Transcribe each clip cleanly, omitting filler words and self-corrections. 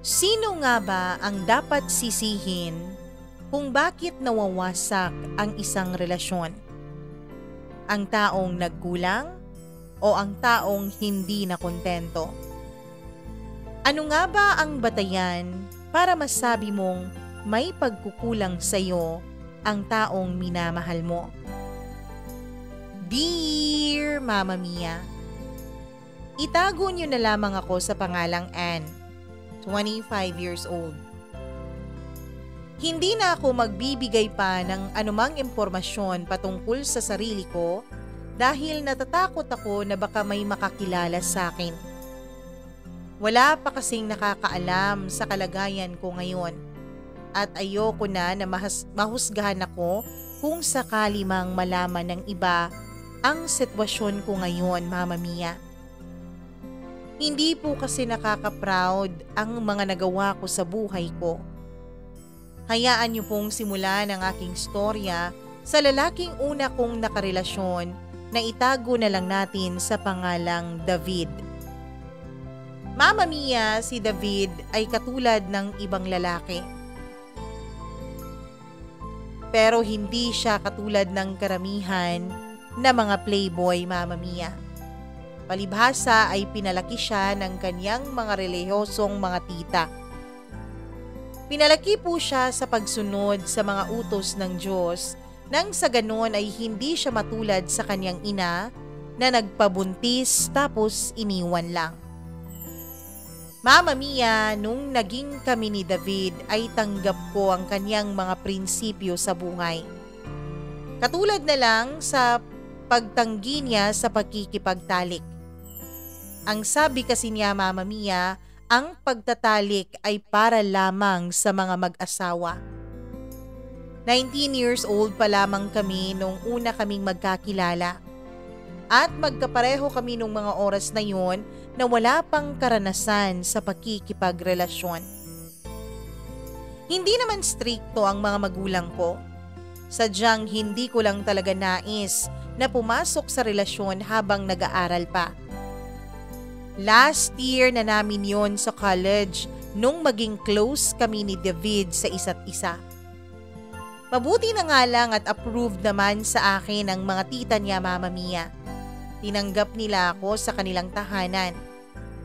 Sino nga ba ang dapat sisihin kung bakit nawawasak ang isang relasyon? Ang taong nagkulang o ang taong hindi nakontento? Ano nga ba ang batayan para masabi mong may pagkukulang sa'yo ang taong minamahal mo? Dear Mama Mia, itago niyo na lamang ako sa pangalang Anne, 25 years old. Hindi na ako magbibigay pa ng anumang impormasyon patungkol sa sarili ko dahil natatakot ako na baka may makakilala sa akin. Wala pa kasing nakakaalam sa kalagayan ko ngayon at ayoko na mahusgahan ako kung sakali mang malaman ng iba ang sitwasyon ko ngayon, Mama Mia. Hindi po kasi nakaka-proud ang mga nagawa ko sa buhay ko. Hayaan niyo pong simulan ang aking storya sa lalaking una kong nakarelasyon na itago na lang natin sa pangalang David. Mama Mia, si David ay katulad ng ibang lalaki. Pero hindi siya katulad ng karamihan na mga playboy, Mama Mia. Palibhasa ay pinalaki siya ng kanyang mga relihiyosong mga tita. Pinalaki po siya sa pagsunod sa mga utos ng Diyos nang sa ganon ay hindi siya matulad sa kanyang ina na nagpabuntis tapos iniwan lang. Mama Mia, nung naging kami ni David ay tanggap ko ang kanyang mga prinsipyo sa buhay. Katulad na lang sa pagtanggi niya sa pagkikipagtalik. Ang sabi kasi niya, Mama Mia, ang pagtatalik ay para lamang sa mga mag-asawa. 19 years old pa lamang kami nung una kaming magkakilala. At magkapareho kami nung mga oras na yon na wala pang karanasan sa pagkikipagrelasyon. Hindi naman strikto ang mga magulang ko. Sadyang hindi ko lang talaga nais na pumasok sa relasyon habang nag-aaral pa. Last year na namin yon sa college nung maging close kami ni David sa isa't isa. Mabuti na nga lang at approved naman sa akin ang mga tita niya, Mama Mia. Tinanggap nila ako sa kanilang tahanan.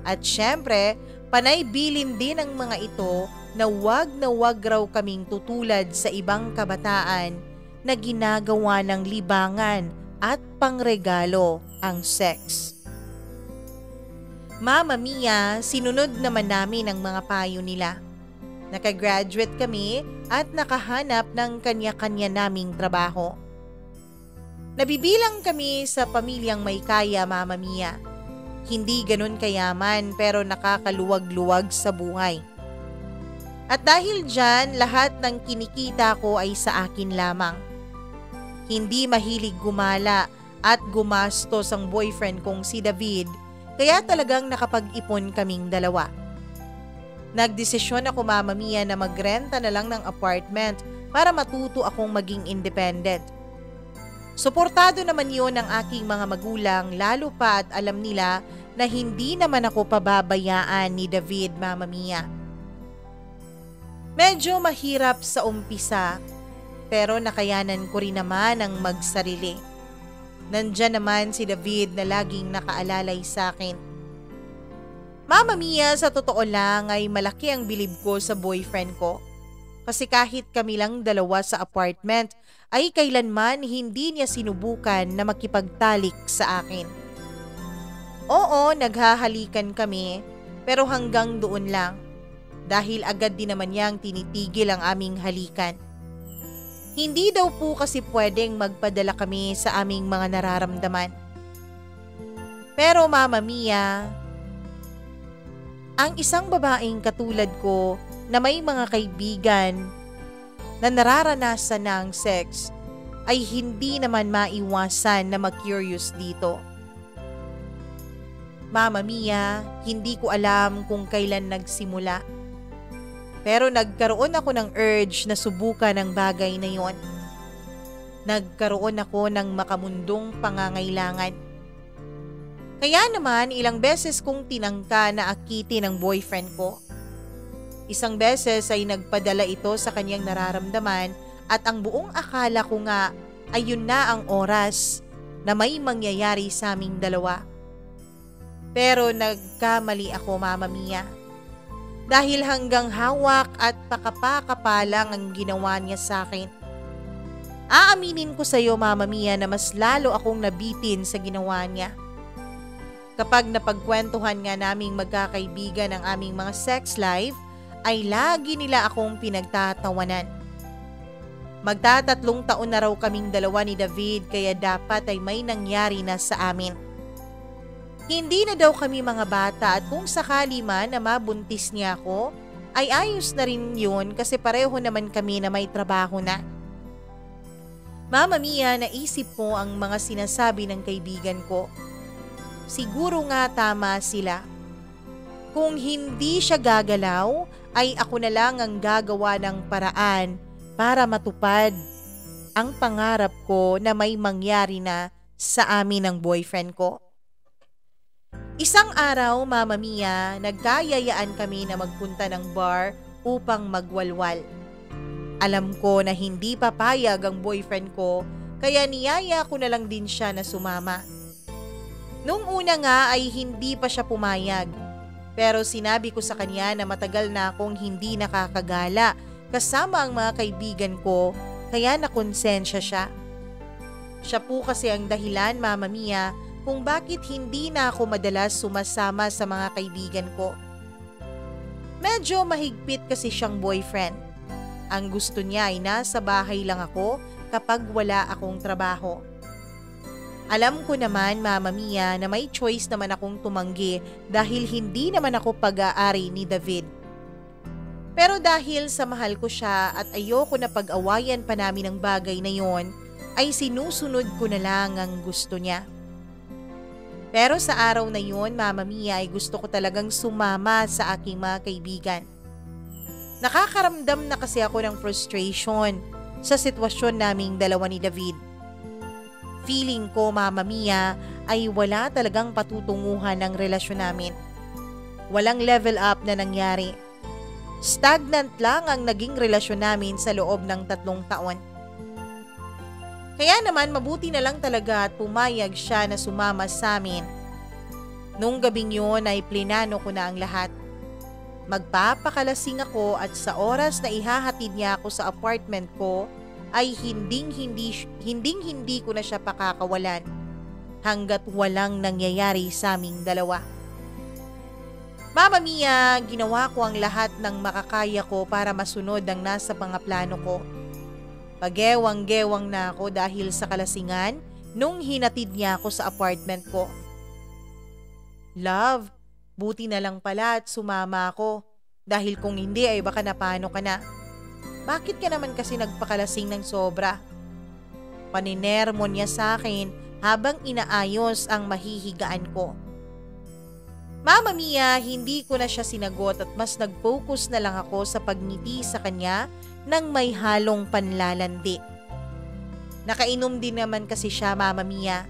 At syempre, panay bilin din ang mga ito na wag raw kaming tutulad sa ibang kabataan na ginagawa ng libangan at pangregalo ang sex. Mama Mia, sinunod naman namin ang mga payo nila. Nakagraduate kami at nakahanap ng kanya-kanya naming trabaho. Nabibilang kami sa pamilyang may kaya, Mama Mia. Hindi ganun kayaman pero nakakaluwag-luwag sa buhay. At dahil dyan, lahat ng kinikita ko ay sa akin lamang. Hindi mahilig gumala at gumastos ang boyfriend kong si David, kaya talagang nakapag-ipon kaming dalawa. Nagdesisyon ako, Mama Mia, na magrenta na lang ng apartment para matuto akong maging independent. Suportado naman yon ng aking mga magulang, lalo pa at alam nila na hindi naman ako pababayaan ni David, Mama Mia. Medyo mahirap sa umpisa, pero nakayanan ko rin naman ang magsarili. Nandyan naman si David na laging nakaalalay sa akin. Mama Mia, sa totoo lang ay malaki ang bilib ko sa boyfriend ko. Kasi kahit kami lang dalawa sa apartment ay kailanman hindi niya sinubukan na makipagtalik sa akin. Oo, naghahalikan kami pero hanggang doon lang dahil agad din naman niyang tinitigil ang aming halikan. Hindi daw po kasi pwedeng magpadala kami sa aming mga nararamdaman. Pero Mama Mia, ang isang babaeng katulad ko na may mga kaibigan na nararanasan ng sex ay hindi naman maiwasan na mag-curious dito. Mama Mia, hindi ko alam kung kailan nagsimula. Pero nagkaroon ako ng urge na subukan ang bagay na yon. Nagkaroon ako ng makamundong pangangailangan. Kaya naman ilang beses kong tinangka na akitin ang boyfriend ko. Isang beses ay nagpadala ito sa kanyang nararamdaman at ang buong akala ko nga ay yun na ang oras na may mangyayari sa aming dalawa. Pero nagkamali ako, Mama Mia. Dahil hanggang hawak at pakapakapa lang ang ginawa niya sa akin. Aaminin ko sa iyo, Mama Mia, na mas lalo akong nabitin sa ginawa niya. Kapag napagkwentuhan nga naming magkakaibigan ang aming mga sex life, ay lagi nila akong pinagtatawanan. Magtatatlong taon na raw kaming dalawa ni David kaya dapat ay may nangyari na sa amin. Hindi na daw kami mga bata at kung sakali man na mabuntis niya ako, ay ayos na rin yun kasi pareho naman kami na may trabaho na. Mama Mia, naisip mo ang mga sinasabi ng kaibigan ko. Siguro nga tama sila. Kung hindi siya gagalaw, ay ako na lang ang gagawa ng paraan para matupad ang pangarap ko na may mangyari na sa amin ng boyfriend ko. Isang araw, Mama Mia, nagkayayaan kami na magpunta ng bar upang magwalwal. Alam ko na hindi papayag ang boyfriend ko kaya niyaya ko na lang din siya na sumama. Nung una nga ay hindi pa siya pumayag. Pero sinabi ko sa kanya na matagal na akong hindi nakakagala kasama ang mga kaibigan ko kaya nakonsensya siya. Siya po kasi ang dahilan, Mama Mia, kung bakit hindi na ako madalas sumasama sa mga kaibigan ko. Medyo mahigpit kasi siyang boyfriend. Ang gusto niya ay nasa bahay lang ako kapag wala akong trabaho. Alam ko naman, Mama Mia, na may choice naman akong tumanggi dahil hindi naman ako pag-aari ni David. Pero dahil sa mahal ko siya at ayoko na pag-awayan pa namin ang bagay na yon, ay sinusunod ko na lang ang gusto niya. Pero sa araw na yon, Mama Mia, ay gusto ko talagang sumama sa aking mga kaibigan. Nakakaramdam na kasi ako ng frustration sa sitwasyon naming dalawa ni David. Feeling ko, Mama Mia, ay wala talagang patutunguhan ng relasyon namin. Walang level up na nangyari. Stagnant lang ang naging relasyon namin sa loob ng 3 taon. Kaya naman mabuti na lang talaga at pumayag siya na sumama sa amin. Nung gabing yun ay plinano ko na ang lahat. Magpapakalasing ako at sa oras na ihahatid niya ako sa apartment ko, ay hinding-hindi ko na siya pakakawalan hanggat walang nangyayari sa aming dalawa. Mama Mia, ginawa ko ang lahat ng makakaya ko para masunod ang nasa mga plano ko. Pagewang-gewang na ako dahil sa kalasingan nung hinatid niya ako sa apartment ko. Love, buti na lang pala at sumama ako dahil kung hindi ay baka napano ka na. Bakit ka naman kasi nagpakalasing ng sobra? Paninermo niya sa akin habang inaayos ang mahihigaan ko. Mama Mia, hindi ko na siya sinagot at mas nag-focus na lang ako sa pagngiti sa kanya nang may halong panlalandi. Nakainom din naman kasi siya, Mama Mia,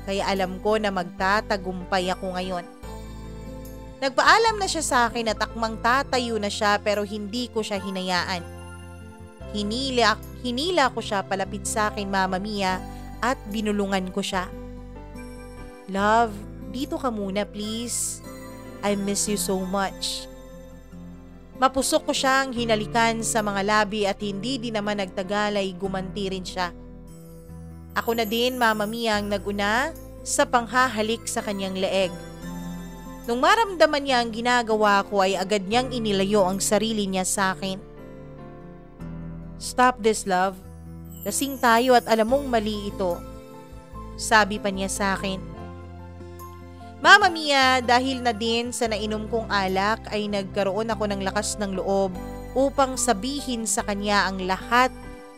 kaya alam ko na magtatagumpay ako ngayon. Nagpaalam na siya sa akin at akmang tatayo na siya pero hindi ko siya hinayaan. Hinila ko siya palapit sa akin, Mama Mia, at binulungan ko siya. Love, dito ka muna please. I miss you so much. Mapusok ko siyang hinalikan sa mga labi at hindi din naman nagtagal ay gumanti rin siya. Ako na din, Mama Mia, ang naguna sa panghahalik sa kanyang leeg. Nung maramdaman niya ang ginagawa ko ay agad niyang inilayo ang sarili niya sa akin. Stop this, love. Lasing tayo at alam mong mali ito. Sabi pa niya sa akin. Mama Mia, dahil na din sa nainom kong alak ay nagkaroon ako ng lakas ng loob upang sabihin sa kanya ang lahat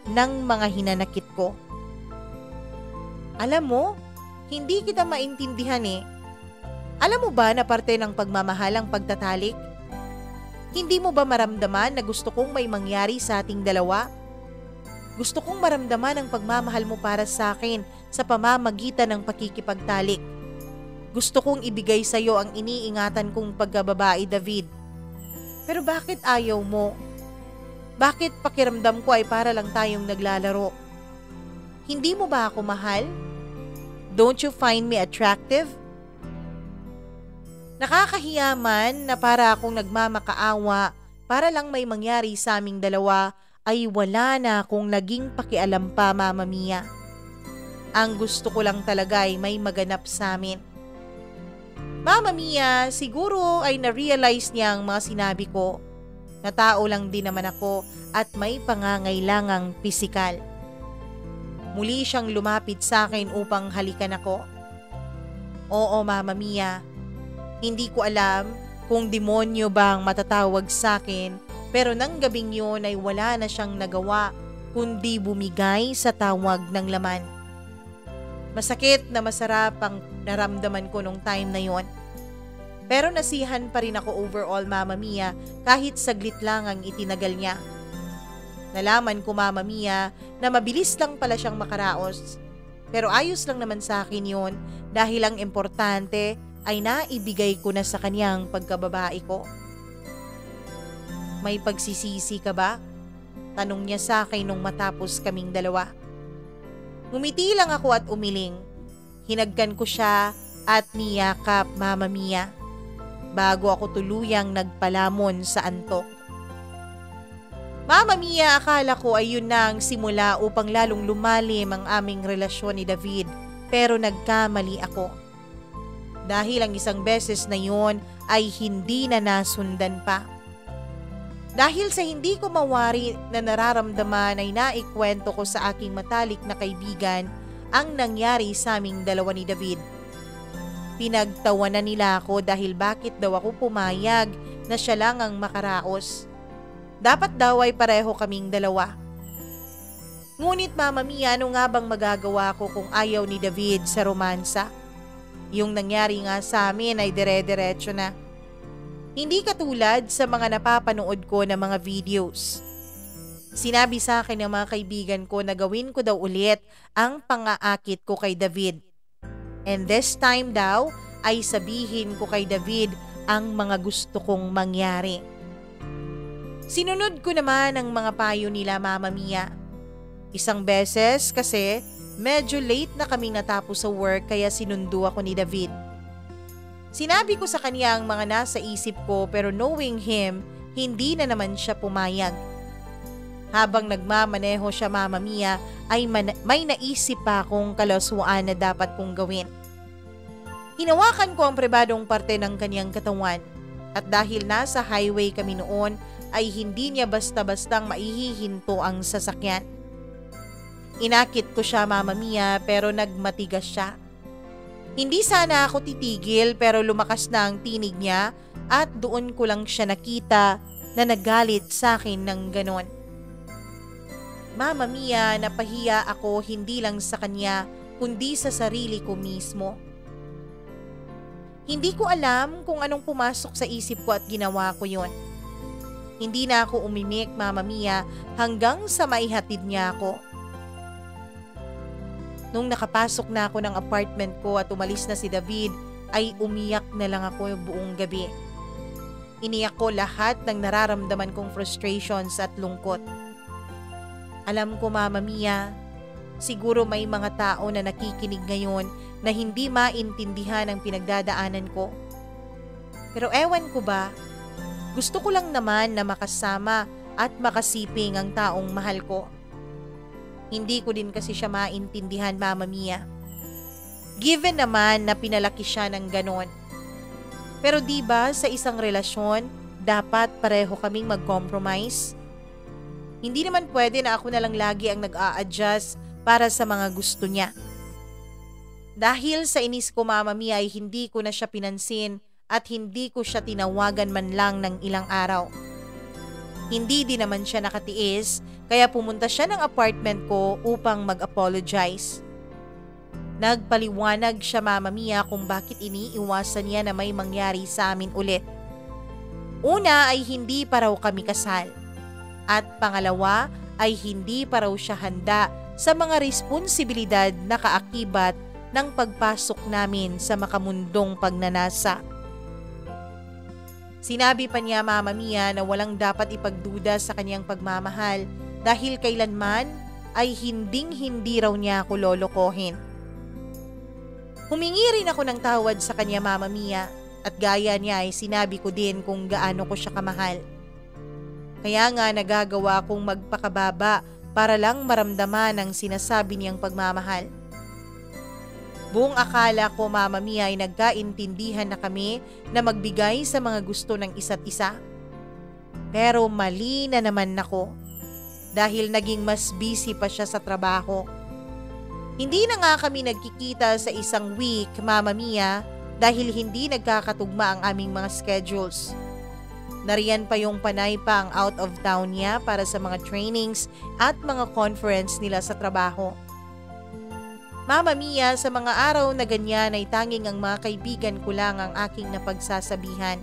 ng mga hinanakit ko. Alam mo, hindi kita maintindihan eh. Alam mo ba na parte ng pagmamahal ang pagtatalik? Hindi mo ba maramdaman na gusto kong may mangyari sa ating dalawa? Gusto kong maramdaman ang pagmamahal mo para sa akin sa pamamagitan ng pakikipagtalik. Gusto kong ibigay sa iyo ang iniingatan kong pagkababae, David. Pero bakit ayaw mo? Bakit pakiramdam ko ay para lang tayong naglalaro? Hindi mo ba ako mahal? Don't you find me attractive? Nakakahiya man na para akong nagmamakaawa para lang may mangyari sa aming dalawa ay wala na akong naging pakialam pa, Mama Mia. Ang gusto ko lang talaga ay may maganap sa amin. Mama Mia, siguro ay na-realize niya ang mga sinabi ko na tao lang din naman ako at may pangangailangang pisikal. Muli siyang lumapit sa akin upang halikan ako. Oo, Mama Mia, hindi ko alam kung demonyo bang matatawag sa akin, pero nang gabing yun ay wala na siyang nagawa kundi bumigay sa tawag ng laman. Masakit na masarap ang naramdaman ko nung time na yon. Pero nasihan pa rin ako overall, Mama Mia, kahit saglit lang ang itinagal niya. Nalaman ko, Mama Mia, na mabilis lang pala siyang makaraos. Pero ayos lang naman sa akin yon dahil ang importante ay naibigay ko na sa kanyang pagkababae ko. May pagsisisi ka ba? Tanong niya sa akin nung matapos kaming dalawa. Ngumiti lang ako at umiling. Hinagkan ko siya at niyakap, Mama Mia, bago ako tuluyang nagpalamon sa antok. Mama Mia, akala ko ay yun na ang simula upang lalong lumalim ang aming relasyon ni David, pero nagkamali ako. Dahil ang isang beses na yun ay hindi na nasundan pa. Dahil sa hindi ko mawari na nararamdaman ay naikwento ko sa aking matalik na kaibigan ang nangyari sa aming dalawa ni David. Pinagtawanan nila ako dahil bakit daw ako pumayag na siya lang ang makaraos. Dapat daw ay pareho kaming dalawa. Ngunit Mama Mia, ano nga bang magagawa ko kung ayaw ni David sa romansa? Yung nangyari nga sa amin ay dire-diretso na. Hindi katulad sa mga napapanood ko na mga videos. Sinabi sa akin ng mga kaibigan ko na gawin ko daw ulit ang pang-aakit ko kay David. And this time daw ay sabihin ko kay David ang mga gusto kong mangyari. Sinunod ko naman ang mga payo nila, Mama Mia. Isang beses kasi medyo late na kaming natapos sa work kaya sinundo ako ni David. Sinabi ko sa kanya ang mga nasa isip ko pero knowing him, hindi na naman siya pumayag. Habang nagmamaneho siya, Mama Mia, ay may naisip pa akong kalaswaan na dapat kong gawin. Hinawakan ko ang pribadong parte ng kanyang katawan at dahil nasa highway kami noon ay hindi niya basta-bastang maihihinto ang sasakyan. Inakit ko siya, Mama Mia, pero nagmatigas siya. Hindi sana ako titigil pero lumakas na ang tinig niya at doon ko lang siya nakita na nagalit sa akin ng ganon. Mama Mia, napahiya ako hindi lang sa kanya kundi sa sarili ko mismo. Hindi ko alam kung anong pumasok sa isip ko at ginawa ko yon. Hindi na ako umimik, Mama Mia, hanggang sa maihatid niya ako. Nung nakapasok na ako ng apartment ko at umalis na si David, ay umiyak na lang ako buong gabi. Iniyak ko lahat ng nararamdaman kong frustrations at lungkot. Alam ko, Mama Mia, siguro may mga tao na nakikinig ngayon na hindi maintindihan ang pinagdadaanan ko. Pero ewan ko ba, gusto ko lang naman na makasama at makasiping ang taong mahal ko. Hindi ko din kasi siya maintindihan, Mama Mia. Given naman na pinalaki siya ng ganon. Pero diba sa isang relasyon, dapat pareho kaming mag-compromise? Hindi naman pwede na ako na lang lagi ang nag-a-adjust para sa mga gusto niya. Dahil sa inis ko, Mama Mia, ay hindi ko na siya pinansin at hindi ko siya tinawagan man lang ng ilang araw. Hindi din naman siya nakatiis, kaya pumunta siya ng apartment ko upang mag-apologize. Nagpaliwanag siya, Mama Mia, kung bakit iniiwasan niya na may mangyari sa amin ulit. Una ay hindi pa raw kami kasal. At pangalawa ay hindi pa raw siya handa sa mga responsibilidad na kaakibat ng pagpasok namin sa makamundong pagnanasa. Sinabi pa niya Mama Mia na walang dapat ipagduda sa kanyang pagmamahal dahil kailanman ay hinding-hindi raw niya ako lolokohin. Humingi rin ako ng tawad sa kanya Mama Mia at gaya niya ay sinabi ko din kung gaano ko siya kamahal. Kaya nga nagagawa kong magpakababa para lang maramdaman ang sinasabi niyang pagmamahal. Buong akala ko Mama Mia ay nagkaintindihan na kami na magbigay sa mga gusto ng isa't isa. Pero mali na naman ako dahil naging mas busy pa siya sa trabaho. Hindi na nga kami nagkikita sa isang week Mama Mia dahil hindi nagkakatugma ang aming mga schedules. Nariyan pa yung panay pa ang out of town niya para sa mga trainings at mga conference nila sa trabaho. Mama Mia, sa mga araw na ganyan ay tanging ang mga kaibigan ko lang ang aking napagsasabihan.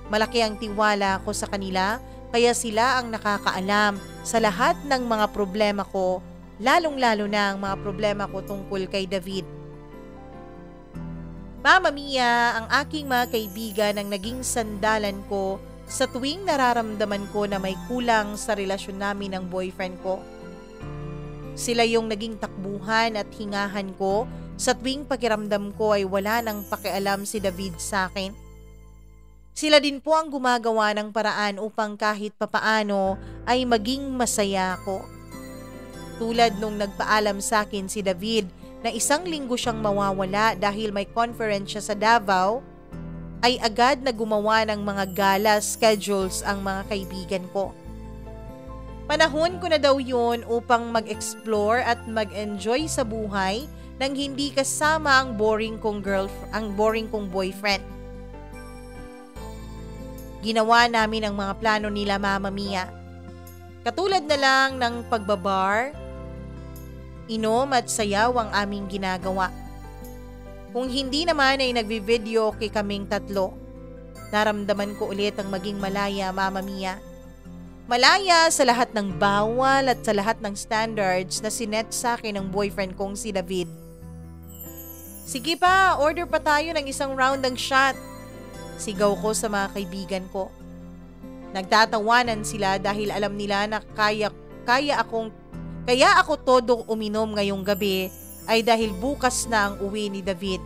Malaki ang tiwala ko sa kanila kaya sila ang nakakaalam sa lahat ng mga problema ko, lalong-lalo na ang mga problema ko tungkol kay David. Mama Mia, ang aking mga kaibigan ang naging sandalan ko sa tuwing nararamdaman ko na may kulang sa relasyon namin ng boyfriend ko. Sila yung naging takbuhan at hingahan ko sa tuwing pakiramdam ko ay wala nang pakialam si David sa akin. Sila din po ang gumagawa ng paraan upang kahit papaano ay maging masaya ako. Tulad nung nagpaalam sa akin si David na 1 linggo siyang mawawala dahil may conference siya sa Davao, ay agad na gumawa ng mga gala schedules ang mga kaibigan ko. Panahon ko na daw yun upang mag-explore at mag-enjoy sa buhay nang hindi kasama ang boring kong boyfriend. Ginawa namin ang mga plano nila Mama Mia. Katulad na lang ng pagbabar, inom at sayaw ang aming ginagawa. Kung hindi naman ay nagvi-video kay kaming tatlo. Naramdaman ko ulit ang maging malaya Mama Mia. Malaya sa lahat ng bawal at sa lahat ng standards na sinet sa akin ng boyfriend kong si David. Sige pa, order pa tayo ng 1 round ng shot. Sigaw ko sa mga kaibigan ko. Nagtatawanan sila dahil alam nila na kaya ako todo uminom ngayong gabi ay dahil bukas na ang uwi ni David.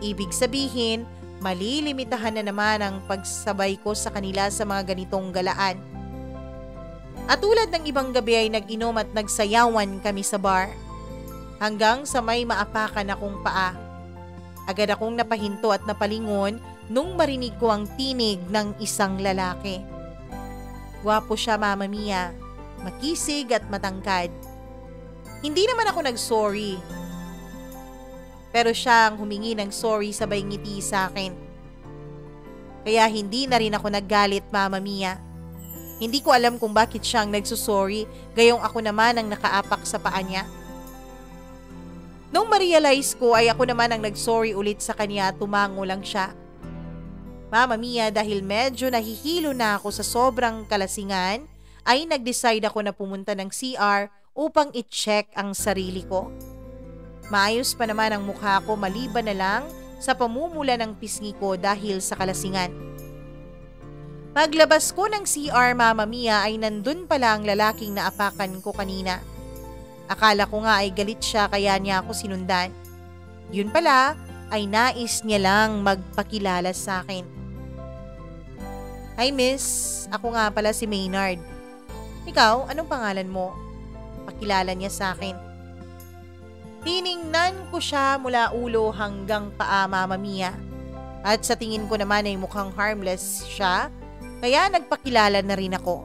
Ibig sabihin, malilimitahan na naman ang pagsabay ko sa kanila sa mga ganitong galaan. At tulad ng ibang gabi ay nag-inom at nagsayawan kami sa bar. Hanggang sa may maapakan akong paa. Agad akong napahinto at napalingon nung marinig ko ang tinig ng isang lalaki. Gwapo siya Mama Mia, makisig at matangkad. Hindi naman ako nag-sorry. Pero siya ang humingi ng sorry sabay ngiti sa akin. Kaya hindi na rin ako naggalit Mama Mia. Hindi ko alam kung bakit siyang nagsusorry, gayong ako naman ang nakaapak sa paa niya. Nung ma-realize ko ay ako naman ang nagsorry ulit sa kanya at tumango lang siya. Mama Mia, dahil medyo nahihilo na ako sa sobrang kalasingan, ay nag-decide ako na pumunta ng CR upang i-check ang sarili ko. Maayos pa naman ang mukha ko maliban na lang sa pamumula ng pisngi ko dahil sa kalasingan. Paglabas ko ng CR Mama Mia ay nandun pala ang lalaking naapakan ko kanina. Akala ko nga ay galit siya kaya niya ako sinundan. Yun pala ay nais niya lang magpakilala sa akin. Hi miss, ako nga pala si Maynard. Ikaw, anong pangalan mo? Pakilala niya sa akin. Tiningnan ko siya mula ulo hanggang paa Mama Mia. At sa tingin ko naman ay mukhang harmless siya. Kaya nagpakilala na rin ako.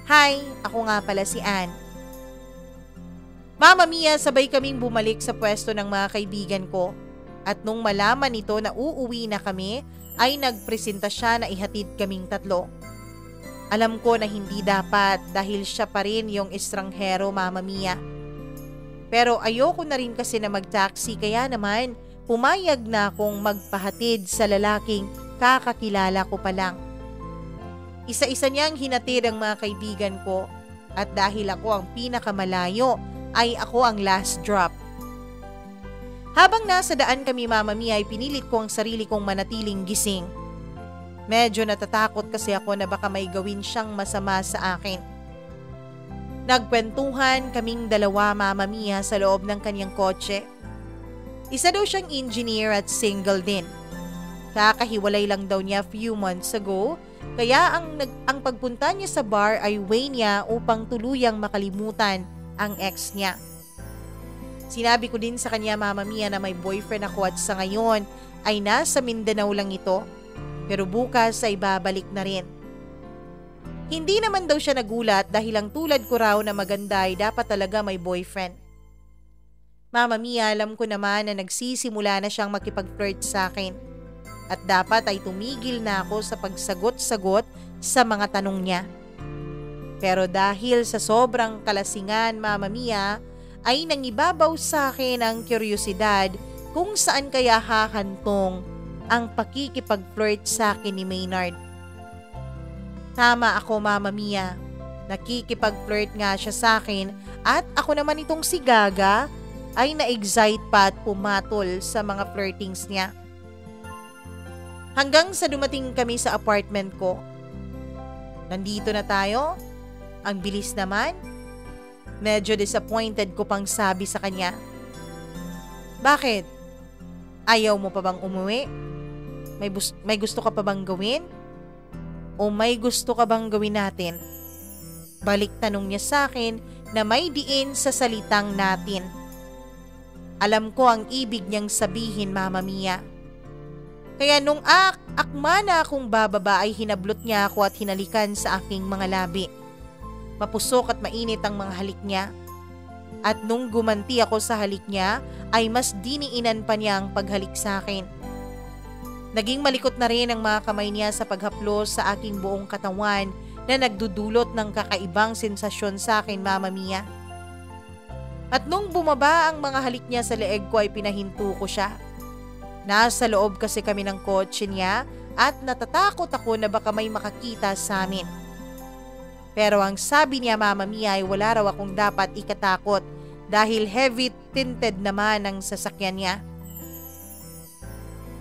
Hi, ako nga pala si Ann. Mama Mia, sabay kaming bumalik sa pwesto ng mga kaibigan ko. At nung malaman nito na uuwi na kami, ay nagpresenta siya na ihatid kaming tatlo. Alam ko na hindi dapat dahil siya pa rin yung estranghero Mama Mia. Pero ayoko na rin kasi na mag-taxi kaya naman pumayag na akong magpahatid sa lalaking kakakilala ko pa lang. Isa-isa niyang hinatid ang mga kaibigan ko at dahil ako ang pinakamalayo ay ako ang last drop. Habang nasa daan kami Mama Mia ay pinilit ko ang sarili kong manatiling gising. Medyo natatakot kasi ako na baka may gawin siyang masama sa akin. Nagkwentuhan kaming dalawa, Mama Mia, sa loob ng kanyang kotse. Isa daw siyang engineer at single din. Kakahiwalay lang daw niya few months ago, kaya ang pagpunta niya sa bar ay way niya upang tuluyang makalimutan ang ex niya. Sinabi ko din sa kanya, Mama Mia, na may boyfriend ako at sa ngayon ay nasa Mindanao lang ito, pero bukas ay babalik na rin. Hindi naman daw siya nagulat dahil ang tulad ko raw na maganda ay dapat talaga may boyfriend. Mama Mia, alam ko naman na nagsisimula na siyang makipag-flirt sa akin at dapat ay tumigil na ako sa pagsagot-sagot sa mga tanong niya. Pero dahil sa sobrang kalasingan, Mama Mia, ay nangibabaw sa akin ang kuryosidad kung saan kaya hahantong ang pakikipag-flirt sa akin ni Maynard. Tama ako, Mama Mia. Nakikipag-flirt nga siya sa akin at ako naman itong si Gaga ay na-excite pa at pumatol sa mga flirtings niya. Hanggang sa dumating kami sa apartment ko. Nandito na tayo? Ang bilis naman. Medyo disappointed ko pang sabi sa kanya. Bakit? Ayaw mo pa bang umuwi? May gusto ka pa bang gawin? O may gusto ka bang gawin natin? Balik tanong niya sa akin na may diin sa salitang natin. Alam ko ang ibig niyang sabihin, Mama Mia. Kaya nung akma na akong bababa ay hinablot niya ako at hinalikan sa aking mga labi. Mapusok at mainit ang mga halik niya. At nung gumanti ako sa halik niya ay mas diniinan pa niya ang paghalik sa akin. Naging malikot na rin ang mga kamay niya sa paghaplos sa aking buong katawan na nagdudulot ng kakaibang sensasyon sa akin, Mama Mia. At nung bumaba ang mga halik niya sa leeg ko ay pinahinto ko siya. Nasa loob kasi kami ng kotse niya at natatakot ako na baka may makakita sa amin. Pero ang sabi niya, Mama Mia, ay wala raw akong dapat ikatakot dahil heavy tinted naman ang sasakyan niya.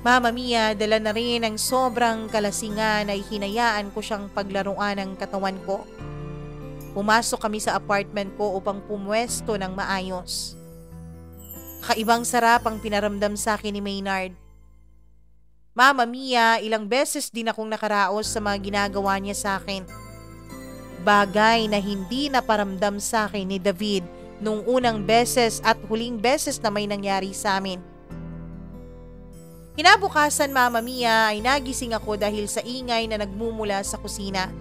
Mama Mia, dala na rin ang sobrang kalasingan ay hinayaan ko siyang paglaruan ng katawan ko. Pumasok kami sa apartment ko upang pumwesto ng maayos. Kakaibang sarap ang pinaramdam sa akin ni Maynard. Mama Mia, ilang beses din akong nakaraos sa mga ginagawa niya sa akin. Bagay na hindi naparamdam sa akin ni David nung unang beses at huling beses na may nangyari sa amin. Kinabukasan, Mama Mia, ay nagising ako dahil sa ingay na nagmumula sa kusina.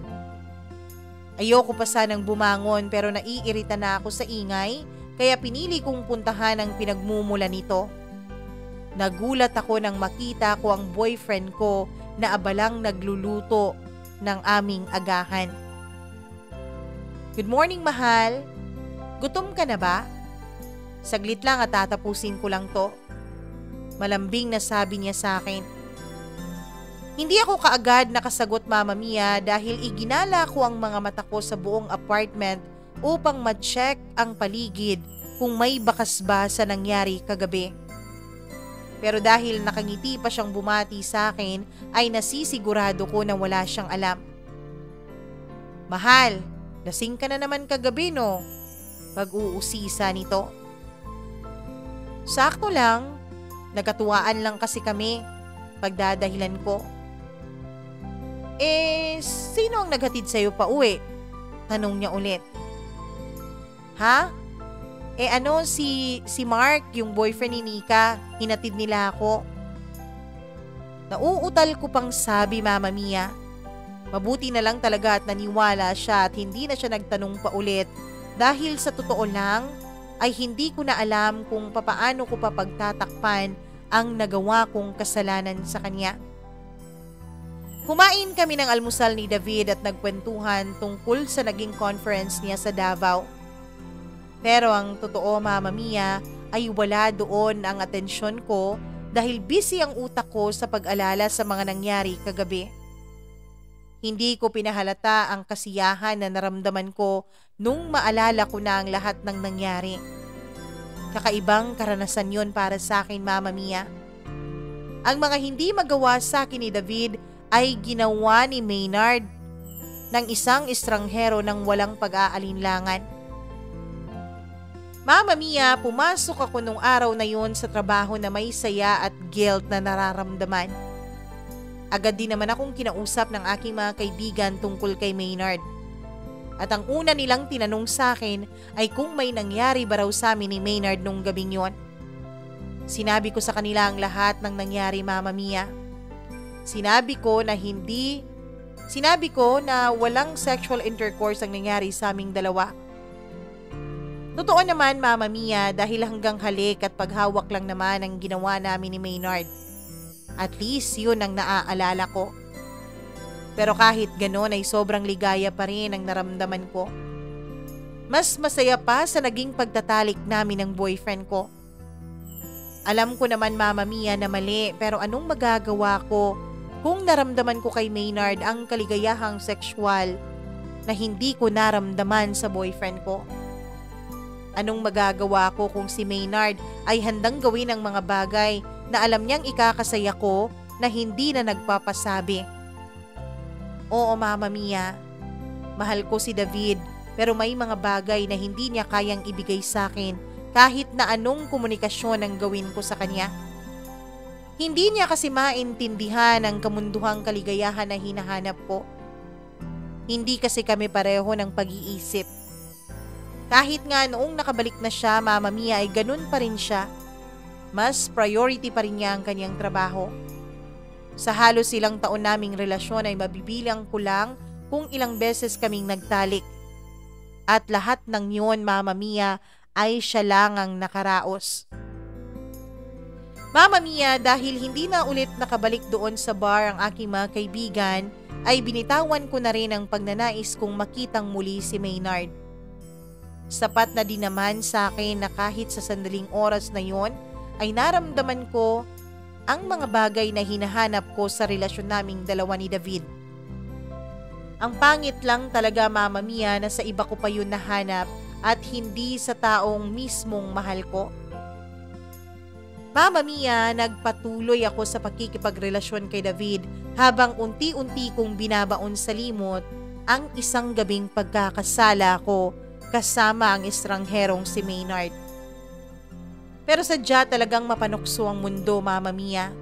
Ayoko pa sanang bumangon pero naiirita na ako sa ingay kaya pinili kong puntahan ang pinagmumula nito. Nagulat ako nang makita ko ang boyfriend ko na abalang nagluluto ng aming agahan. Good morning, mahal. Gutom ka na ba? Saglit lang at tatapusin ko lang to. Malambing na sabi niya sa akin. Hindi ako kaagad nakasagot, Mama Mia, dahil iginala ko ang mga mata ko sa buong apartment upang ma-check ang paligid kung may bakas ba sa nangyari kagabi. Pero dahil nakangiti pa siyang bumati sa akin, ay nasisigurado ko na wala siyang alam. Mahal, lasing ka na naman kagabi, no? Pag-uusisa nito. Sakto lang. Nagkatuwaan lang kasi kami, pagdadahilan ko. Sino ang naghatid sa'yo pa uwi? Tanong niya ulit. Ha? Si Mark, yung boyfriend ni Nika, hinatid nila ako. Nauutal ko pang sabi, Mama Mia. Mabuti na lang talaga at naniwala siya at hindi na siya nagtanong pa ulit dahil sa totoo lang, ay hindi ko na alam kung papaano ko pa pagtatakpan ang nagawa kong kasalanan sa kanya. Kumain kami ng almusal ni David at nagkwentuhan tungkol sa naging conference niya sa Davao. Pero ang totoo, Mama Mia, ay wala doon ang atensyon ko dahil busy ang utak ko sa pag-alala sa mga nangyari kagabi. Hindi ko pinahalata ang kasiyahan na naramdaman ko nung maalala ko na ang lahat ng nangyari. Kakaibang karanasan yon para sa akin, Mama Mia. Ang mga hindi magawa sa akin ni David ay ginawa ni Maynard ng isang estranghero ng walang pag-aalinlangan. Mama Mia, pumasok ako nung araw na yon sa trabaho na may saya at guilt na nararamdaman. Agad din naman akong kinausap ng aking mga kaibigan tungkol kay Maynard. At ang una nilang tinanong sa akin ay kung may nangyari ba raw sa amin ni Maynard nung gabing yon. Sinabi ko sa kanila ang lahat ng nangyari, Mama Mia. Sinabi ko na walang sexual intercourse ang nangyari sa aming dalawa. Totoo naman, Mama Mia, dahil hanggang halik at paghawak lang naman ang ginawa namin ni Maynard. At least yun ang naaalala ko. Pero kahit gano'n ay sobrang ligaya pa rin ang naramdaman ko. Mas masaya pa sa naging pagtatalik namin ng boyfriend ko. Alam ko naman, Mama Mia, na mali, pero anong magagawa ko kung naramdaman ko kay Maynard ang kaligayahang sexual na hindi ko naramdaman sa boyfriend ko? Anong magagawa ko kung si Maynard ay handang gawin ang mga bagay na alam niyang ikakasaya ko na hindi na nagpapasabi? Oo, Mama Mia, mahal ko si David, pero may mga bagay na hindi niya kayang ibigay sa akin kahit na anong komunikasyon ang gawin ko sa kanya. Hindi niya kasi maintindihan ang kamunduhang kaligayahan na hinahanap ko. Hindi kasi kami pareho ng pag-iisip. Kahit nga noong nakabalik na siya, Mama Mia, ay ganun pa rin siya. Mas priority pa rin niya ang kanyang trabaho. Sa halos ilang taon naming relasyon ay mabibilang ko lang kung ilang beses kaming nagtalik. At lahat ng yun, Mama Mia, ay siya lang ang nakaraos. Mama Mia, dahil hindi na ulit nakabalik doon sa bar ang aking mga kaibigan, ay binitawan ko na rin ang pagnanais kong makitang muli si Maynard. Sapat na din naman sa akin na kahit sa sandaling oras na yon ay naramdaman ko ang mga bagay na hinahanap ko sa relasyon naming dalawa ni David. Ang pangit lang talaga, Mama Mia, na sa iba ko pa yun nahanap at hindi sa taong mismong mahal ko. Mama Mia, nagpatuloy ako sa pakikipagrelasyon kay David habang unti-unti kong binabaon sa limot ang isang gabing pagkakasala ko kasama ang estrangherong si Maynard. Pero sadya talagang mapanukso ang mundo, Mama Mia.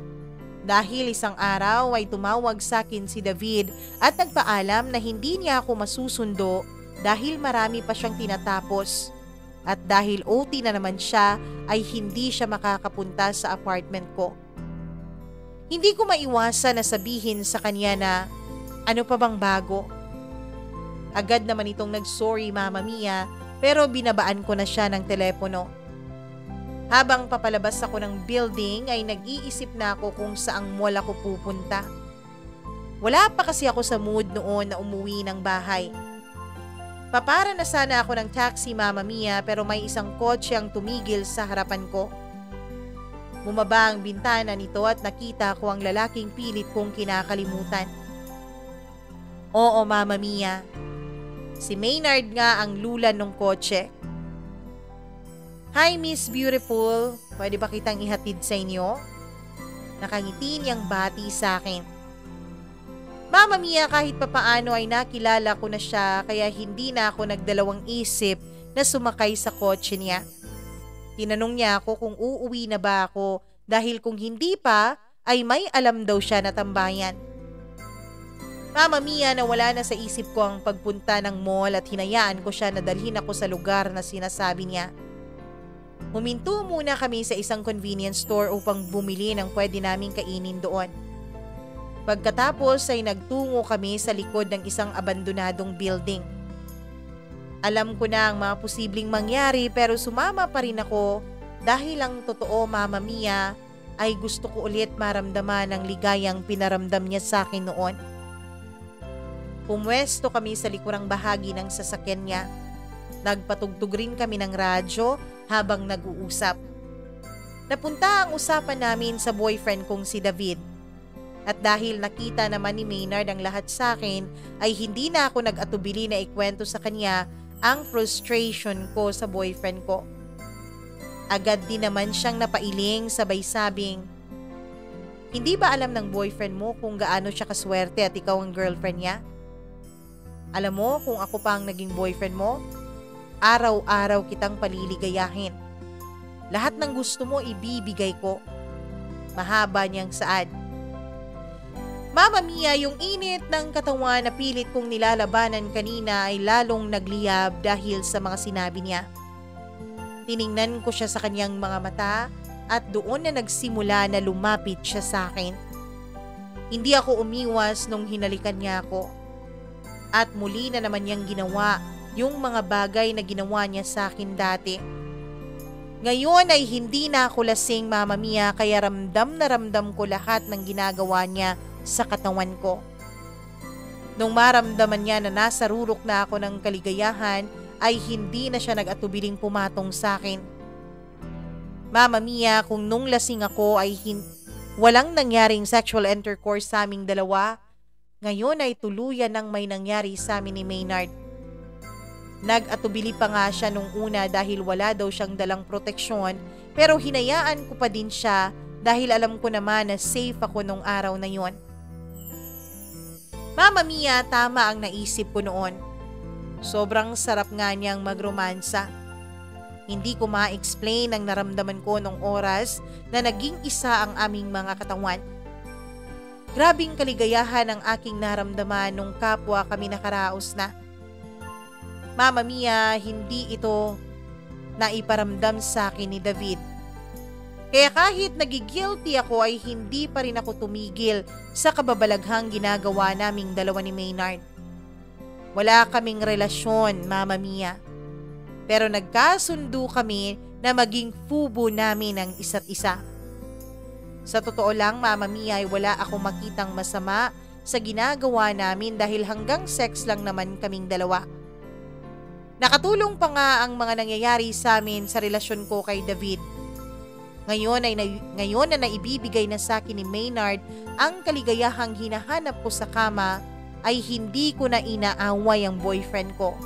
Dahil isang araw ay tumawag sa akin si David at nagpaalam na hindi niya ako masusundo dahil marami pa siyang tinatapos. At dahil OT na naman siya ay hindi siya makakapunta sa apartment ko. Hindi ko maiwasan na sabihin sa kanya na ano pa bang bago. Agad naman itong nag-sorry, Mama Mia, pero binabaan ko na siya ng telepono. Habang papalabas ako ng building ay nag-iisip na ako kung saang mall ako pupunta. Wala pa kasi ako sa mood noon na umuwi ng bahay. Papara na sana ako ng taxi, Mama Mia, pero may isang kotse ang tumigil sa harapan ko. Bumaba ang bintana nito at nakita ko ang lalaking pilit kong kinakalimutan. Oo, Mama Mia. Si Maynard nga ang lulan ng kotse. Hi, Miss Beautiful. Pwede ba kitang ihatid sa inyo? Nakangiti niyang bati sa akin. Mama Mia, kahit papaano ay nakilala ko na siya kaya hindi na ako nagdalawang isip na sumakay sa kotse niya. Tinanong niya ako kung uuwi na ba ako dahil kung hindi pa ay may alam daw siya na tambayan. Mama Mia, nawala na sa isip ko ang pagpunta ng mall at hinayaan ko siya na dalhin ako sa lugar na sinasabi niya. Huminto muna kami sa isang convenience store upang bumili ng pwede naming kainin doon. Pagkatapos ay nagtungo kami sa likod ng isang abandonadong building. Alam ko na ang mga posibleng mangyari pero sumama pa rin ako dahil ang totoo, Mama Mia, ay gusto ko ulit maramdaman ang ligayang pinaramdam niya sa akin noon. Pumwesto kami sa likurang bahagi ng sasakyan niya. Nagpatugtog rin kami ng radyo habang nag-uusap. Napunta ang usapan namin sa boyfriend kong si David. At dahil nakita naman ni Maynard ang lahat sa akin, ay hindi na ako nag-atubili na ikwento sa kanya ang frustration ko sa boyfriend ko. Agad din naman siyang napailing sabay sabing, Hindi ba alam ng boyfriend mo kung gaano siya kaswerte at ikaw ang girlfriend niya? Alam mo kung ako pa ang naging boyfriend mo, araw-araw kitang paliligayahin. Lahat ng gusto mo ibibigay ko. Mahaba niyang saad. Mama Mia, yung init ng katawan na pilit kong nilalabanan kanina ay lalong nagliyab dahil sa mga sinabi niya. Tiningnan ko siya sa kanyang mga mata at doon na nagsimula na lumapit siya sa akin. Hindi ako umiwas nung hinalikan niya ako. At muli na naman niyang ginawa yung mga bagay na ginawa niya sa akin dati. Ngayon ay hindi na ako lasing, Mama Mia, kaya ramdam na ramdam ko lahat ng ginagawa niya sa katawan ko. Nung maramdaman niya na nasa rurok na ako ng kaligayahan, ay hindi na siya nag-atubiling pumatong sa akin. Mama Mia, kung nung lasing ako ay walang nangyaring sexual intercourse sa aming dalawa, ngayon ay tuluyan nang may nangyari sa amin ni Maynard. Nag-atubili pa nga siya nung una dahil wala daw siyang dalang proteksyon, pero hinayaan ko pa din siya dahil alam ko naman na safe ako nung araw na yon. Mama Mia, tama ang naisip ko noon. Sobrang sarap nga niyang magromansa. Hindi ko ma-explain ang naramdaman ko nung oras na naging isa ang aming mga katawan. Grabing kaligayahan ang aking naramdaman nung kapwa kami nakaraos na. Mama Mia, hindi ito naiparamdam sa akin ni David. Kaya kahit nagigilty ako ay hindi pa rin ako tumigil sa kababalaghang ginagawa naming dalawa ni Maynard. Wala kaming relasyon, Mama Mia. Pero nagkasundo kami na maging fubo namin ang isa't isa. Sa totoo lang, Mama Mia, ay wala akong makitang masama sa ginagawa namin dahil hanggang sex lang naman kaming dalawa. Nakatulong pa nga ang mga nangyayari sa amin sa relasyon ko kay David. Ngayon na naibibigay na sa akin ni Maynard ang kaligayahang hinahanap ko sa kama, ay hindi ko na inaaway ang boyfriend ko.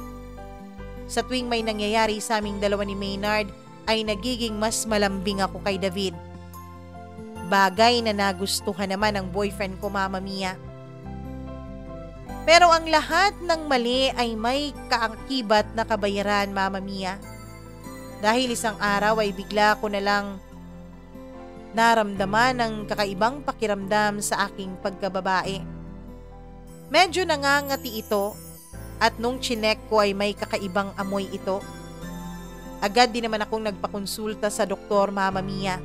Sa tuwing may nangyayari sa aming dalawa ni Maynard, ay nagiging mas malambing ako kay David. Bagay na nagustuhan naman ng boyfriend ko, Mama Mia. Pero ang lahat ng mali ay may kaakibat na kabayaran, Mama Mia. Dahil isang araw ay bigla ko na lang naramdaman ng kakaibang pakiramdam sa aking pagkababae. Medyo nangangati ito at nung chinek ko ay may kakaibang amoy ito. Agad din naman akong nagpakonsulta sa doktor, Mama Mia.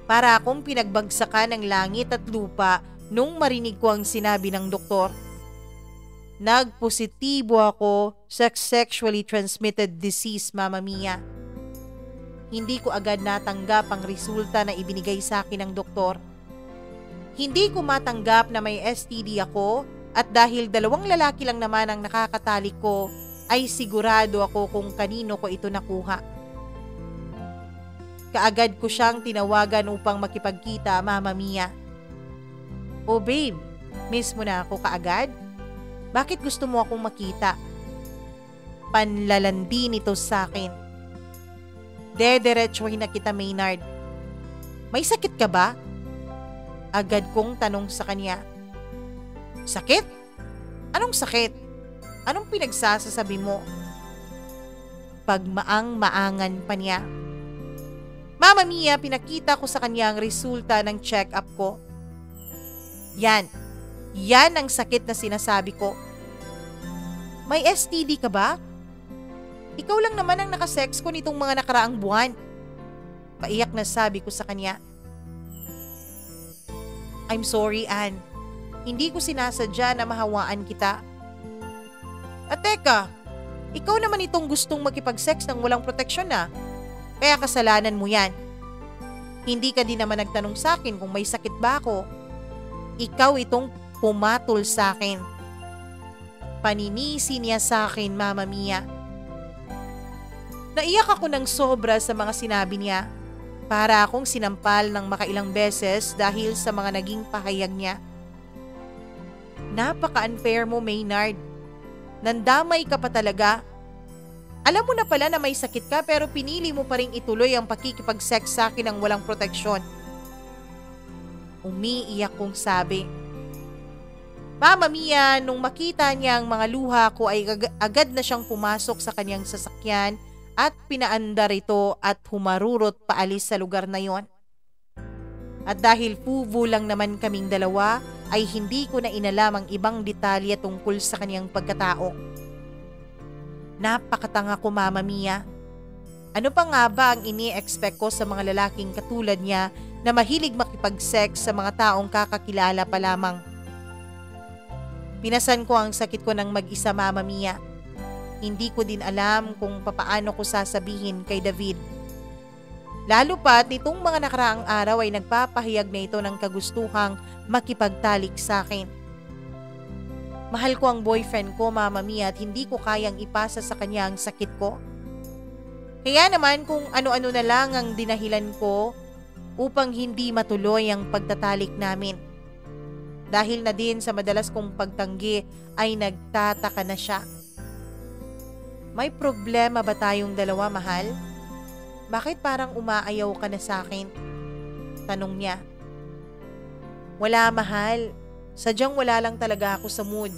Para akong pinagbagsakan ng langit at lupa nung marinig ko ang sinabi ng doktor. Nagpositibo ako sa sexually transmitted disease, Mama Mia. Hindi ko agad natanggap ang resulta na ibinigay sa akin ng doktor. Hindi ko matanggap na may STD ako at dahil 2 lalaki lang naman ang nakakatalik ko, ay sigurado ako kung kanino ko ito nakuha. Kaagad ko siyang tinawagan upang makipagkita, Mama Mia. Oh babe, miss mo na ako kaagad? Bakit gusto mo akong makita? Panlalandi nito sa akin. Dederechohin na kita, Maynard. May sakit ka ba? Agad kong tanong sa kanya. Sakit? Anong sakit? Anong pinagsasasabi mo? Pagmaang-maangan pa niya. Mama Mia, pinakita ko sa kanya ang resulta ng check-up ko. Yan ang sakit na sinasabi ko. May STD ka ba? Ikaw lang naman ang nakasex ko nitong mga nakaraang buwan. Paiyak na sabi ko sa kanya. I'm sorry, Ann. Hindi ko sinasadya na mahawaan kita. At teka, ikaw naman itong gustong makipag-sex ng walang proteksyon na. Kaya kasalanan mo yan. Hindi ka din naman nagtanong sa akin kung may sakit ba ako. Ikaw itong pumatol sa akin. Paninisi niya sa akin, Mama Mia. Naiyak ako ng sobra sa mga sinabi niya. Para akong sinampal ng makailang beses dahil sa mga naging pahayag niya. Napaka-unfair mo, Maynard. Nandamay ka pa talaga. Alam mo na pala na may sakit ka pero pinili mo pa rin ituloy ang pakikipag-sex sa akin ng walang proteksyon. Umiiyak kong sabi. Mama Mia, nung makita niya ang mga luha ko ay agad na siyang pumasok sa kanyang sasakyan at pinaandar ito at humarurot paalis sa lugar na yon. At dahil fuvu lang naman kaming dalawa, ay hindi ko na inalam ang ibang detalye tungkol sa kanyang pagkatao. Napakatanga ko, Mama Mia. Ano pa nga ba ang ini-expect ko sa mga lalaking katulad niya na mahilig makipag-sex sa mga taong kakakilala pa lamang? Pinasan ko ang sakit ko ng mag-isa, Mama Mia. Hindi ko din alam kung papaano ko sasabihin kay David. Lalo pat nitong mga nakaraang araw ay nagpapahayag na ito ng kagustuhang makipagtalik sa akin. Mahal ko ang boyfriend ko, Mama Mia, at hindi ko kayang ipasa sa kanya ang sakit ko. Kaya naman kung ano-ano na lang ang dinahilan ko upang hindi matuloy ang pagtatalik namin. Dahil na din sa madalas kong pagtanggi ay nagtataka na siya. May problema ba tayong dalawa, mahal? Bakit parang umaayaw ka na sa akin? Tanong niya. Wala, mahal. Sadyang wala lang talaga ako sa mood.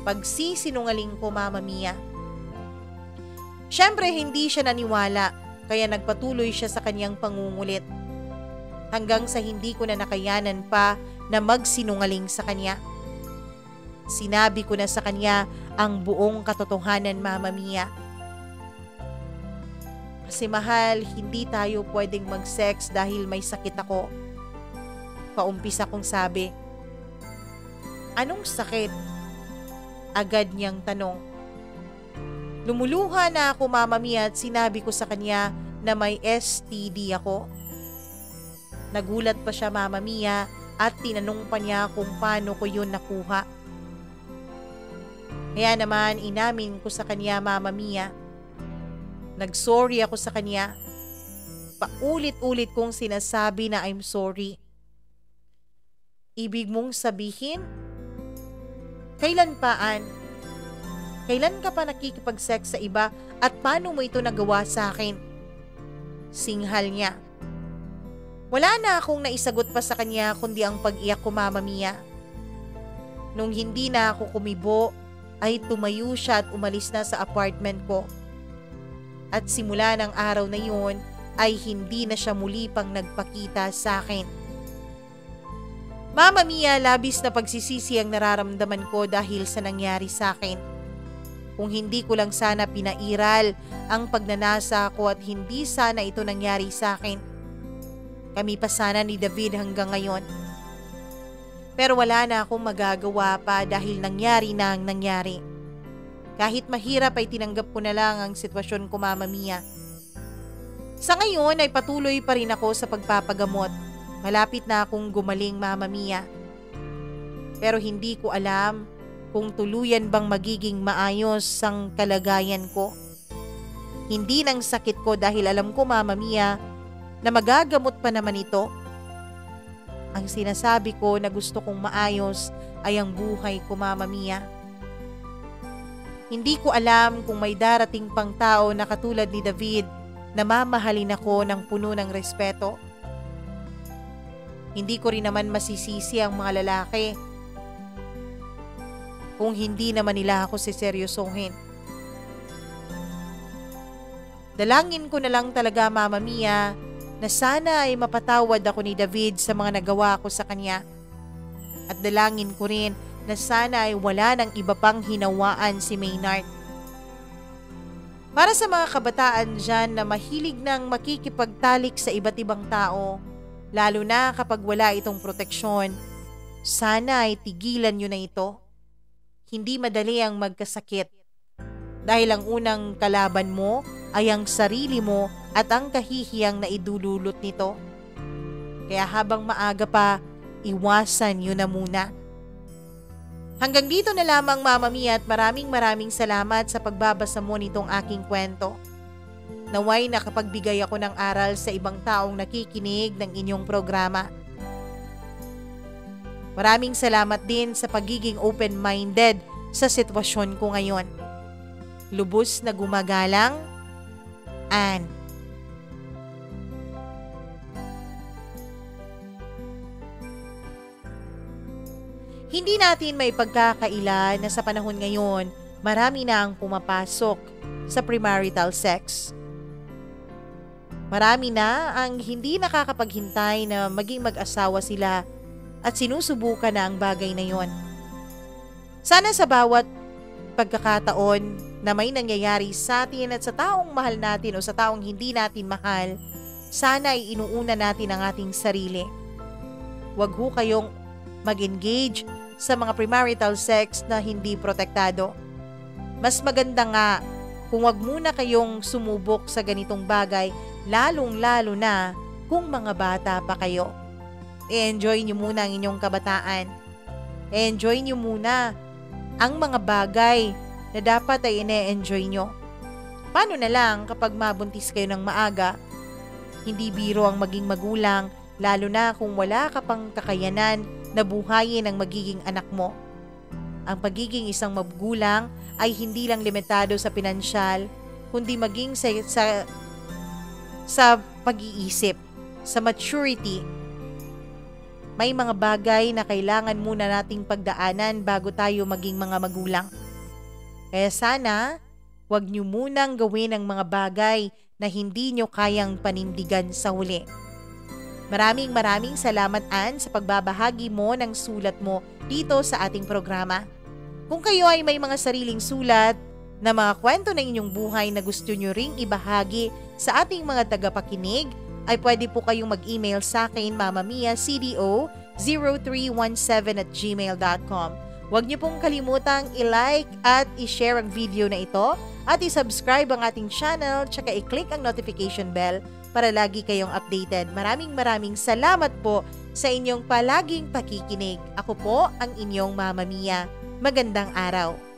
Pagsisinungaling ko, Mama Mia. Siyempre hindi siya naniwala kaya nagpatuloy siya sa kanyang pangungulit. Hanggang sa hindi ko na nakayanan pa na magsinungaling sa kanya. Sinabi ko na sa kanya ang buong katotohanan, Mama Mia. Kasi mahal, hindi tayo pwedeng mag-sex dahil may sakit ako. Paumpisa kong sabi. Anong sakit? Agad niyang tanong. Lumuluha na ako, Mama Mia, at sinabi ko sa kanya na may STD ako. Nagulat pa siya, Mama Mia, at tinanong pa niya kung paano ko yun nakuha. Kaya naman inamin ko sa kanya, Mama Mia. Nagsorry ako sa kanya. Paulit-ulit kong sinasabi na I'm sorry. Ibig mong sabihin? Kailan pa, Ann? Kailan ka pa nakikipag-sex sa iba at paano mo ito nagawa sa akin? Singhal niya. Wala na akong naisagot pa sa kanya kundi ang pag-iyak ko, Mama Mia. Nung hindi na ako kumibo, ay tumayo siya at umalis na sa apartment ko. At simula ng araw na yun, ay hindi na siya muli pang nagpakita sa akin. Mama Mia, labis na pagsisisi ang nararamdaman ko dahil sa nangyari sa akin. Kung hindi ko lang sana pinairal ang pagnanasa ko at hindi sana ito nangyari sa akin. Kami pa sana ni David hanggang ngayon. Pero wala na akong magagawa pa dahil nangyari na ang nangyari. Kahit mahirap ay tinanggap ko na lang ang sitwasyon ko, Mama Mia. Sa ngayon ay patuloy pa rin ako sa pagpapagamot. Malapit na akong gumaling, Mama Mia. Pero hindi ko alam kung tuluyan bang magiging maayos ang kalagayan ko. Hindi ng sakit ko dahil alam ko, Mama Mia, na magagamot pa naman ito. Ang sinasabi ko na gusto kong maayos ay ang buhay ko, Mama Mia. Hindi ko alam kung may darating pang tao na katulad ni David na mamahalin ako ng puno ng respeto. Hindi ko rin naman masisisi ang mga lalaki kung hindi naman nila ako seseryosohin. Dalangin ko na lang talaga, Mama Mia, na sana ay mapatawad ako ni David sa mga nagawa ko sa kanya. At dalangin ko rin na sana ay wala ng iba pang hinawaan si Maynard. Para sa mga kabataan dyan na mahilig ng makikipagtalik sa iba't ibang tao, lalo na kapag wala itong proteksyon, sana ay tigilan nyo na ito. Hindi madali ang magkasakit. Dahil ang unang kalaban mo ay ang sarili mo at ang kahihiyang na idululot nito. Kaya habang maaga pa, iwasan yun na muna. Hanggang dito na lamang, Mama Mia, at maraming salamat sa pagbabasa mo nitong aking kwento. Naway nakapagbigay ako ng aral sa ibang taong nakikinig ng inyong programa. Maraming salamat din sa pagiging open-minded sa sitwasyon ko ngayon. Lubos na gumagalang, Ann. Hindi natin may pagkakaila na sa panahon ngayon, marami na ang pumapasok sa premarital sex. Marami na ang hindi nakakapaghintay na maging mag-asawa sila at sinusubukan na ang bagay na yon. Sana sa bawat pagkakataon na may nangyayari sa atin at sa taong mahal natin o sa taong hindi natin mahal, sana ay inuuna natin ang ating sarili. Huwag ho kayong mag-engage sa mga premarital sex na hindi protektado. Mas maganda nga kung wag muna kayong sumubok sa ganitong bagay, lalong-lalo na kung mga bata pa kayo. I-enjoy nyo muna ang inyong kabataan. I-enjoy nyo muna ang mga bagay na dapat ay ine-enjoy nyo. Paano na lang kapag mabuntis kayo ng maaga? Hindi biro ang maging magulang, lalo na kung wala ka pang kakayanan na buhayin ang magiging anak mo. Ang pagiging isang magulang ay hindi lang limitado sa pinansyal, kundi maging sa pag-iisip, sa maturity. May mga bagay na kailangan muna nating pagdaanan bago tayo maging mga magulang. Kaya sana, huwag niyo munang gawin ang mga bagay na hindi niyo kayang panindigan sa huli. Maraming salamat, Ann, sa pagbabahagi mo ng sulat mo dito sa ating programa. Kung kayo ay may mga sariling sulat na mga kwento ng inyong buhay na gusto nyo ring ibahagi sa ating mga tagapakinig, ay pwede po kayong mag-email sa akin, mamamiacdo0317@gmail.com. Huwag niyo pong kalimutang i-like at i-share ang video na ito at i-subscribe ang ating channel tsaka i-click ang notification bell para lagi kayong updated. Maraming salamat po sa inyong palaging pakikinig. Ako po ang inyong Mama Mia. Magandang araw.